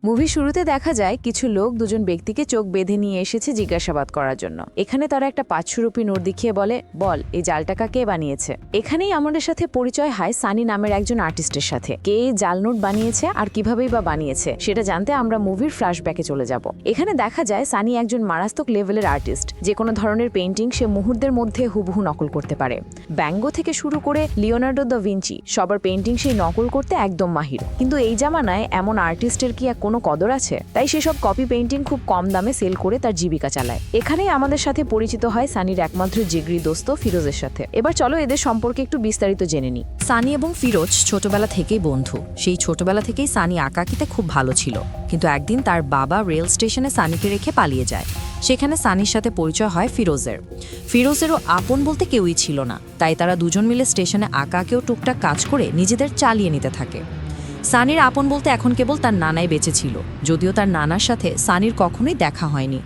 Movie শুরুতে দেখা যায় কিছু লোক দুজন ব্যক্তিকে চোখ বেঁধে নিয়ে এসেছে জিজ্ঞাসাবাদ করার জন্য। এখানে তারা একটা 500 রুপি নোট দেখিয়ে বলে, বল এই জাল টাকা কে বানিয়েছে। এখানেই আমাদের সাথে পরিচয় হয় সানি নামের একজন আর্টিস্টের সাথে। কে এই জাল নোট বানিয়েছে আর কিভাবেই বা বানিয়েছে সেটা জানতে আমরা মুভির ফ্ল্যাশব্যাকে চলে যাব। এখানে দেখা যায় সানি একজন মারাত্মক লেভেলের আর্টিস্ট। যে কোনো ধরনের পেইন্টিং সে মুহূর্তের মধ্যে হুবহু নকল করতে পারে। ব্যাঙ্গো থেকে শুরু করে লিওনার্দো দ্য ভিঞ্চি সবার পেইন্টিং সেই নকল করতে একদম মাহির। কিন্তু এই জামানায় এমন আর্টিস্টের কি কোনো কদর আছে? তাই সেসব কপি পেইন্টিং খুব কম দামে সেল করে তার জীবিকা চালায়। এখানেই আমাদের সাথে পরিচিত হয় সানির একমাত্র জিগরি দোস্ত ফিরোজের সাথে। এবার চলো এদের সম্পর্কে একটু বিস্তারিত জেনে নিই। সানি এবং ফিরোজ ছোটবেলা থেকেই বন্ধু। সেই ছোটবেলা থেকেই সানি আঁকাআঁকিতে খুব ভালো ছিল, কিন্তু একদিন তার বাবা রেল স্টেশনে সানিকে রেখে পালিয়ে যায়। সেখানে সানির সাথে পরিচয় হয় ফিরোজের। ফিরোজেরও আপন বলতে কেউই ছিল না, তাই তারা দুজন মিলে স্টেশনে আঁকাআঁকিও টুকটাক কাজ করে নিজেদের চালিয়ে নিতে থাকে। সানির আপন বলতে এখন কেবল তার নানাই বেঁচে ছিল, যদিও তার নানার সাথে সানির কখনোই দেখা হয়নি।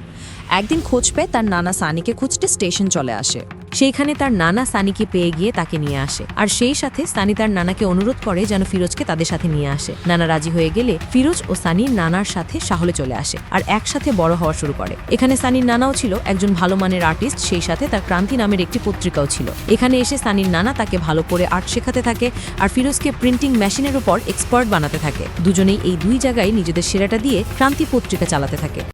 একদিন খোঁজ পেয়ে তার নানা সানিকে খুঁজতে স্টেশন চলে আসে। সেইখানে তার নানা সানিকে পেয়ে গিয়ে তাকে নিয়ে আসে, আর সেই সাথে সানি তার নানাকে অনুরোধ করে যেন ফিরোজকে তাদের সাথে নিয়ে আসে। নানা রাজি হয়ে গেলে ফিরোজ ও সানি নানার সাথে শাহলে চলে আসে আর একসাথে বড় হওয়া শুরু করে। এখানে সানির নানাও ছিল একজন ভালো মানের আর্টিস্ট, সেই সাথে তার ক্রান্তি নামের একটি পত্রিকাও ছিল। এখানে এসে সানির নানা তাকে ভালো করে আর্ট শেখাতে থাকে আর ফিরোজকে প্রিন্টিং মেশিনের উপর এক্সপার্ট বানাতে থাকে। দুজনেই এই দুই জায়গায় নিজেদের সেরাটা দিয়ে ক্রান্তি পত্রিকা চালাতে থাকে।